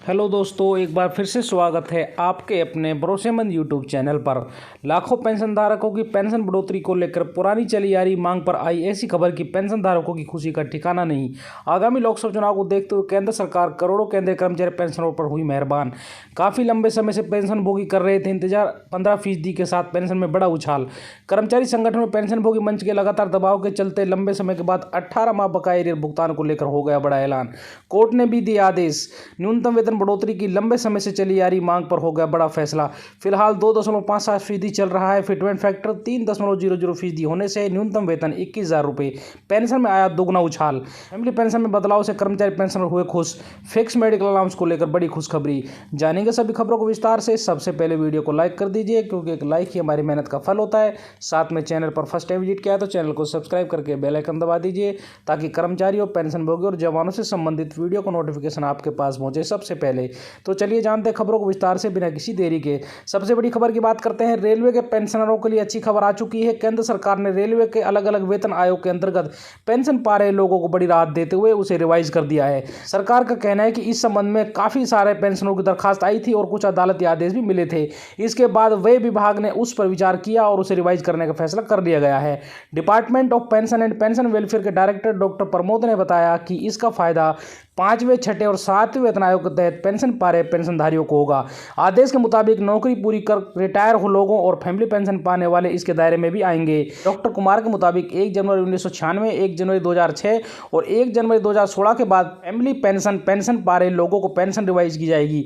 Hello दोस्तों, एक बार फिर से स्वागत है आपके अपने भरोसेमंद यूट्यूब चैनल पर। लाखों पेंशन धारकों की पेंशन बढ़ोतरी को लेकर पुरानी चली आ रही मांग पर आई ऐसी खबर कि पेंशन धारकों की खुशी का ठिकाना नहीं। आगामी लोकसभा चुनाव को देखते हुए केंद्र सरकार करोड़ों केंद्रीय कर्मचारी पेंशनरों पर हुई मेहरबान। काफ़ी लंबे समय से पेंशनभोगी कर रहे थे इंतजार, 15% के साथ पेंशन में बड़ा उछाल। कर्मचारी संगठन में पेंशनभोगी मंच के लगातार दबाव के चलते लंबे समय के बाद 18 माह बकाया एरियर भुगतान को लेकर हो गया बड़ा ऐलान। कोर्ट ने भी दिया आदेश। न्यूनतम वेतन बढ़ोतरी की लंबे समय से चली आ रही मांग पर हो गया बड़ा फैसला। फिलहाल 2.57% चल रहा है। फिटमेंट फैक्टर 3.00% होने से न्यूनतम वेतन 21,000 रुपये। पेंशन में आया दोगुना उछाल। फैमिली पेंशन में बदलाव से कर्मचारी पेंशनर हुए खुश। फिक्स मेडिकल अलाउंस को लेकर बड़ी खुशखबरी। जानेंगे सभी खबरों को विस्तार से। सबसे पहले वीडियो को लाइक कर दीजिए, क्योंकि एक लाइक ही हमारी मेहनत का फल होता है। साथ में चैनल पर फर्स्ट टाइम विजिट किया है तो चैनल को सब्सक्राइब करके बेल आइकन दबा दीजिए, ताकि कर्मचारियों, पेंशनभोगी और जवानों से संबंधित वीडियो का नोटिफिकेशन आपके पास पहुंचे सबसे पहले। तो चलिए जानते हैं खबरों को विस्तार से बिना किसी देरी के। सबसे बड़ी खबर की बात करते हैं। रेलवे के पेंशनरों के लिए अच्छी खबर आ चुकी है। केंद्र सरकार ने रेलवे के अलग अलग वेतन आयोग के अंतर्गत पेंशन पा रहे लोगों को बड़ी राहत देते हुए उसे रिवाइज कर दिया है। सरकार का कहना है कि इस संबंध में काफी सारे पेंशनरों की दरखास्त आई थी और कुछ अदालती आदेश भी मिले थे। इसके बाद वे विभाग ने उस पर विचार किया और उसे रिवाइज करने का फैसला कर लिया गया है। Department of pension and pension welfare के डायरेक्टर डॉक्टर प्रमोद ने बताया कि इसका फायदा 5वें, 6ठे और 7वें वेतन आयोग के तहत पेंशन पा रहे पेंशनधारियों को होगा। आदेश के मुताबिक नौकरी पूरी कर रिटायर हो लोगों और फैमिली पेंशन पाने वाले इसके दायरे में भी आएंगे। डॉक्टर कुमार के मुताबिक 1 जनवरी 1996, 1 जनवरी 2006 और 1 जनवरी 2016 के बाद फैमिली पेंशन पा रहे लोगों को पेंशन रिवाइज की जाएगी।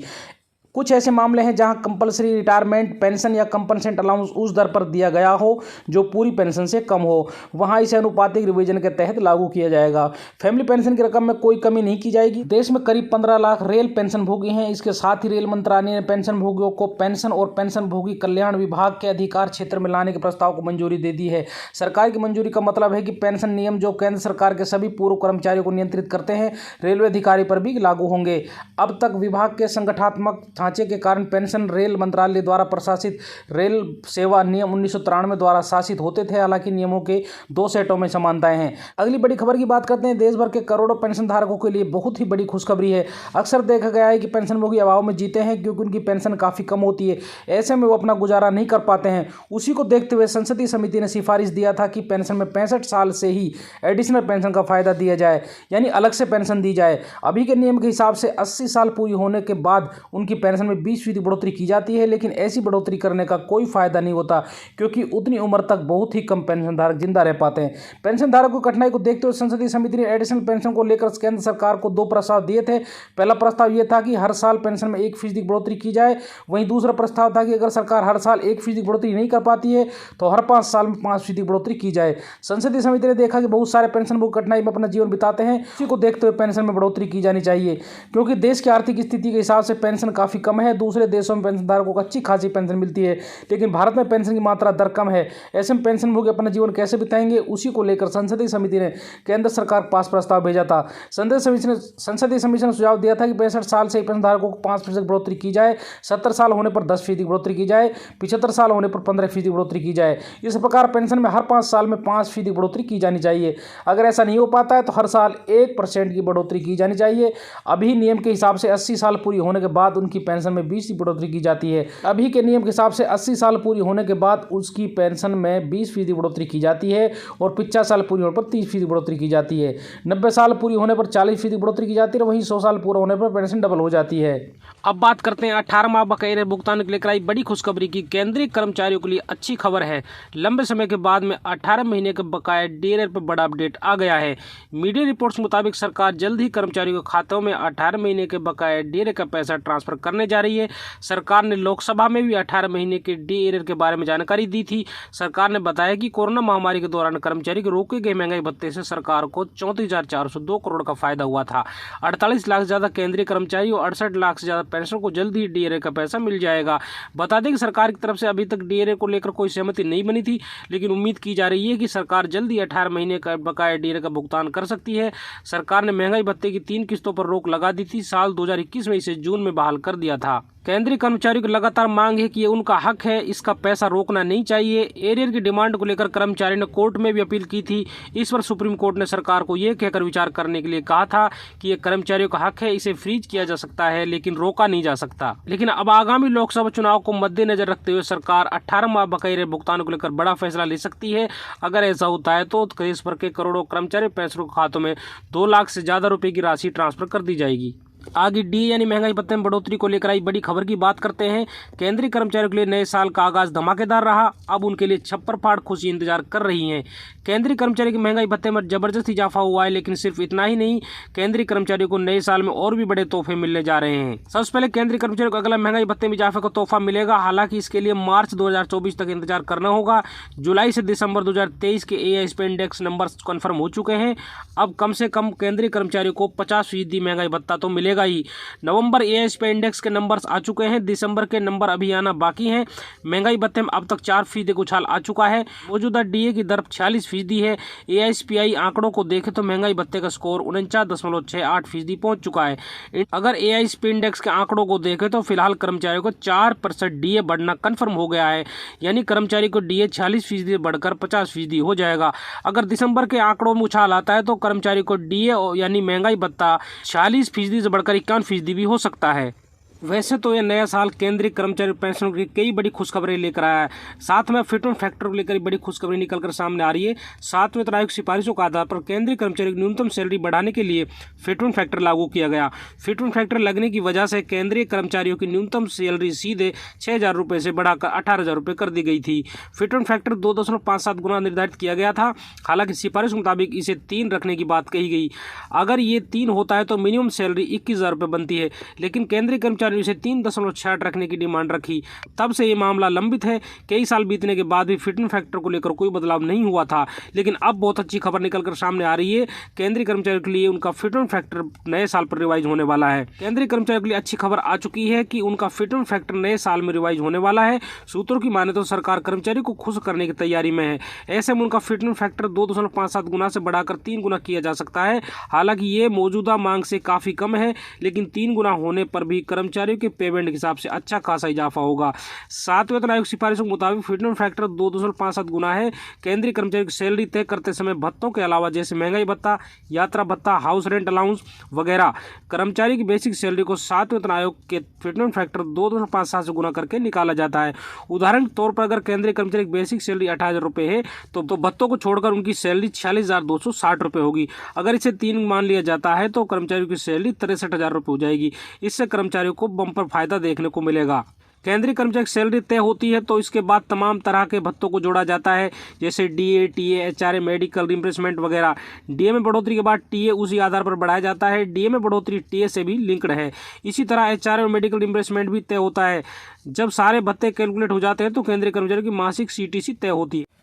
कुछ ऐसे मामले हैं जहां कंपलसरी रिटायरमेंट पेंशन या कंपनसेंट अलाउंस उस दर पर दिया गया हो जो पूरी पेंशन से कम हो, वहां इसे अनुपातिक रिवीजन के तहत लागू किया जाएगा। फैमिली पेंशन की रकम में कोई कमी नहीं की जाएगी। देश में करीब 15 लाख रेल पेंशनभोगी हैं। इसके साथ ही रेल मंत्रालय ने पेंशनभोगियों को पेंशन और पेंशनभोगी कल्याण विभाग के अधिकार क्षेत्र में लाने के प्रस्ताव को मंजूरी दे दी है। सरकार की मंजूरी का मतलब है कि पेंशन नियम जो केंद्र सरकार के सभी पूर्व कर्मचारियों को नियंत्रित करते हैं, रेलवे अधिकारी पर भी लागू होंगे। अब तक विभाग के संगठनात्मक ढांचे के कारण पेंशन रेल मंत्रालय द्वारा प्रशासित रेल सेवा नियम 1993 द्वारा शासित होते थे। हालांकि नियमों के 2 सेटों में समानताएं हैं। अगली बड़ी खबर की बात करते हैं। देश भर के करोड़ों पेंशन धारकों के लिए बहुत ही बड़ी खुशखबरी है। अक्सर देखा गया है कि पेंशनभोगी अभाव में जीते हैं, क्योंकि उनकी पेंशन काफी कम होती है। ऐसे में वो अपना गुजारा नहीं कर पाते हैं। उसी को देखते हुए संसदीय समिति ने सिफारिश दिया था कि पेंशन में 65 साल से ही एडिशनल पेंशन का फायदा दिया जाए, यानी अलग से पेंशन दी जाए। अभी के नियम के हिसाब से 80 साल पूरी होने के बाद उनकी पेंशन में 20% बढ़ोतरी की जाती है, लेकिन ऐसी बढ़ोतरी करने का कोई फायदा नहीं होता, क्योंकि उतनी उम्र तक बहुत ही कम पेंशनधारक जिंदा रह पाते हैं। पेंशनधारक को कठिनाई को देखते हुए संसदीय समिति ने एडिशनल पेंशन को लेकर केंद्र सरकार को 2 प्रस्ताव दिए थे। पहला प्रस्ताव यह था कि हर साल पेंशन में 1% बढ़ोतरी की जाए। वहीं दूसरा प्रस्ताव था कि अगर सरकार हर साल 1% बढ़ोतरी नहीं कर पाती है तो हर 5 साल में 5% बढ़ोतरी की जाए। संसदीय समिति ने देखा कि बहुत सारे पेंशनभोगी कठिनाई में अपना जीवन बिताते हैं। इसी को देखते हुए पेंशन में बढ़ोतरी की जानी चाहिए, क्योंकि देश की आर्थिक स्थिति के हिसाब से पेंशन काफी कम है। दूसरे देशों में पेंशनधारकों को अच्छी खासी पेंशन मिलती है, लेकिन भारत में पेंशन की मात्रा दर कम है। ऐसे में पेंशनभोगी अपना जीवन कैसे बिताएंगे, उसी को लेकर संसदीय समिति ने केंद्र सरकार के पास प्रस्ताव भेजा था। संसदीय समिति ने सुझाव दिया था कि 65 साल से पेंशनधारकों को 5% बढ़ोतरी की जाए, 70 साल होने पर 10% बढ़ोतरी की जाए, 75 साल होने पर 15% बढ़ोतरी की जाए। इस प्रकार पेंशन में हर 5 साल में 5% बढ़ोतरी की जानी चाहिए। अगर ऐसा नहीं हो पाता है तो हर साल 1% की बढ़ोतरी की जानी चाहिए। अभी नियम के हिसाब से 80 साल पूरी होने के बाद उनकी पेंशन में 20% बढ़ोतरी की जाती है। अभी के नियम के हिसाब से 80 साल पूरी होने के बाद उसकी पेंशन में 20% बढ़ोतरी की जाती है और 50 साल पूरी होने पर 30% बढ़ोतरी की जाती है। 90 साल पूरी होने पर 40% बढ़ोतरी की जाती है। वहीं 100 साल पूरा होने पर पेंशन डबल हो जाती है। अब बात करते हैं 18 माह बकाया भुगतान के लेकर आई बड़ी खुशखबरी की। केंद्रीय कर्मचारियों के लिए अच्छी खबर है। लंबे समय के बाद में 18 महीने के बकाया डीएआर पर बड़ा अपडेट आ गया है। मीडिया रिपोर्ट्स के मुताबिक सरकार जल्द ही कर्मचारियों के खातों में 18 महीने के बकाया डीएआर का पैसा ट्रांसफर करने जा रही है। सरकार ने लोकसभा में भी 18 महीने के डीएआर के बारे में जानकारी दी थी। सरकार ने बताया कि कोरोना महामारी के दौरान कर्मचारी के रोके गए महंगाई भत्ते से सरकार को 34,402 करोड़ का फायदा हुआ था। 48 लाख से ज्यादा केंद्रीय कर्मचारी और 68 लाख से ज्यादा पेंशनर को जल्द ही डीएआर का पैसा मिल जाएगा। बता दें कि सरकार की तरफ से अभी तक डीएआर को लेकर कोई सहमति नहीं बनी थी, लेकिन उम्मीद की जा रही है कि सरकार जल्द ही 18 महीने का बकाया डीएआर का भुगतान कर सकती है। सरकार ने महंगाई भत्ते की 3 किस्तों पर रोक लगा दी थी। साल 2021 में इसे जून में बहाल कर दिया था। केंद्रीय कर्मचारियों की लगातार मांग है कि ये उनका हक है, इसका पैसा रोकना नहीं चाहिए। एरियर की डिमांड को लेकर कर्मचारी ने कोर्ट में भी अपील की थी। इस पर सुप्रीम कोर्ट ने सरकार को ये कहकर विचार करने के लिए कहा था कि ये कर्मचारियों का हक है, इसे फ्रीज किया जा सकता है लेकिन रोका नहीं जा सकता। लेकिन अब आगामी लोकसभा चुनाव को मद्देनजर रखते हुए सरकार 18 माह बकाया भुगतान को लेकर बड़ा फैसला ले सकती है। अगर ऐसा होता है तो देश भर के करोड़ों कर्मचारी पेंशनरों के खातों में 2 लाख से ज्यादा रुपए की राशि ट्रांसफर कर दी जाएगी। आगे डीए यानी महंगाई भत्ते में बढ़ोतरी को लेकर आई बड़ी खबर की बात करते हैं। केंद्रीय कर्मचारियों के लिए नए साल का आगाज धमाकेदार रहा। अब उनके लिए छप्पर फाड़ खुशी इंतजार कर रही है। केंद्रीय कर्मचारियों के महंगाई भत्ते में जबरदस्त इजाफा हुआ है, लेकिन सिर्फ इतना ही नहीं, केंद्रीय कर्मचारियों को नए साल में और भी बड़े तोहफे मिलने जा रहे हैं। सबसे पहले केंद्रीय कर्मचारियों को अगला महंगाई भत्ते में इजाफे का तोहफा मिलेगा। हालांकि इसके लिए मार्च 2024 तक इंतजार करना होगा। जुलाई से दिसंबर 2023 के एआईएसपी इंडेक्स नंबर कन्फर्म हो चुके हैं। अब कम से कम केंद्रीय कर्मचारियों को 50% महंगाई भत्ता तो मिलेगा ही। नवंबर एआईएसपी इंडेक्स के नंबर्स आ चुके हैं, दिसंबर के नंबर अभी आना बाकी हैं। महंगाई भत्ते में अब तक 4% का उछाल आ चुका है। मौजूदा डीए की दर 46% है। एआईएसपीआई आंकड़ों को देखें तो महंगाई भत्ते का स्कोर 49.68% पहुंच चुका है। अगर एआईएसपी इंडेक्स के आंकड़ों को देखें तो फिलहाल कर्मचारियों को 4% डीए बढ़ना कन्फर्म हो गया है, यानी कर्मचारी को डीए 46% बढ़कर 50% हो जाएगा। अगर दिसंबर के आंकड़ों में उछाल आता है तो कर्मचारी को डीए यानी महंगाई भत्ता 46% से बढ़कर 51% भी हो सकता है। वैसे तो यह नया साल केंद्रीय कर्मचारी पेंशन की कई बड़ी खुशखबरें लेकर आया है। साथ में फिटमेंट फैक्टर को लेकर बड़ी खुशखबरी निकलकर सामने आ रही है। साथ में तो आयोग की सिफारिशों के आधार पर केंद्रीय कर्मचारियों की न्यूनतम सैलरी बढ़ाने के लिए फिटमेंट फैक्टर लागू किया गया। फिटमेंट फैक्टर लगने की वजह से केंद्रीय कर्मचारियों की न्यूनतम सैलरी सीधे 6,000 रुपये से बढ़ाकर 18,000 रुपये कर दी गई थी। फिटमेंट फैक्टर 2.57 गुना निर्धारित किया गया था। हालांकि सिफारिश के मुताबिक इसे 3 रखने की बात कही गई। अगर ये 3 होता है तो मिनिमम सैलरी 21,000 रुपये बनती है, लेकिन केंद्रीय कर्मचारियों इसे 3.68 रखने की डिमांड रखी। तब से ये मामला लंबित है। कई साल बीतने के बाद भी फिटमेंट फैक्टर को लेकर कोई बदलाव नहीं हुआ था, लेकिन अब बहुत अच्छी खबर निकलकर सामने आ रही है। केंद्रीय कर्मचारियों के लिए उनका फिटमेंट फैक्टर नए साल पर रिवाइज होने वाला है। केंद्रीय कर्मचारियों के लिए अच्छी खबर आ चुकी है कि उनका फिटमेंट फैक्टर नए साल में रिवाइज होने वाला है। सूत्रों की माने तो सरकार कर्मचारियों को खुश करने की तैयारी में है। ऐसे में उनका फिटमेंट फैक्टर 2.57 गुना से बढ़ाकर 3 गुना किया जा सकता है। हालांकि ये मौजूदा मांग से काफी कम है, लेकिन 3 गुना होने पर भी कर्मचारियों के पेमेंट के हिसाब से अच्छा खासा इजाफा होगा। सातवें वेतन आयोग सिफारिशों के मुताबिक फिटमेंट फैक्टर 2.57 गुना है। केंद्रीय कर्मचारियों की सैलरी तय करते समय भत्तों के अलावा जैसे महंगाई भत्ता, यात्रा भत्ता, हाउस रेंट अलाउंस वगैरह कर्मचारी की बेसिक सैलरी को सातवें वेतन आयोग के फिटमेंट फैक्टर 2.57 से गुना करके निकाला जाता है। उदाहरण के तौर पर अगर केंद्रीय कर्मचारी की बेसिक सैलरी 18,000 रुपये है तो भत्तों को छोड़कर उनकी सैलरी 46,260 रुपये होगी। अगर इसे 3 मान लिया जाता है तो कर्मचारियों की सैलरी 63,000 रुपये हो जाएगी। इससे कर्मचारियों को बम्पर फायदा देखने को मिलेगा। केंद्रीय कर्मचारी की सैलरी तय होती है तो इसके बाद तमाम तरह के भत्तों को जोड़ा जाता है, जैसे DA, TA, HRA, medical reimbursement वगैरह। डीए में बढ़ोतरी के बाद टीए उसी आधार पर बढ़ाया जाता है। डीए में बढ़ोतरी टीए से भी लिंक्ड है। इसी तरह एचआरए और मेडिकल रिम्बर्समेंट भी तय होता है। जब सारे भत्ते कैलकुलेट हो जाते हैं तो केंद्रीय कर्मचारी की मासिक सीटीसी तय होती है।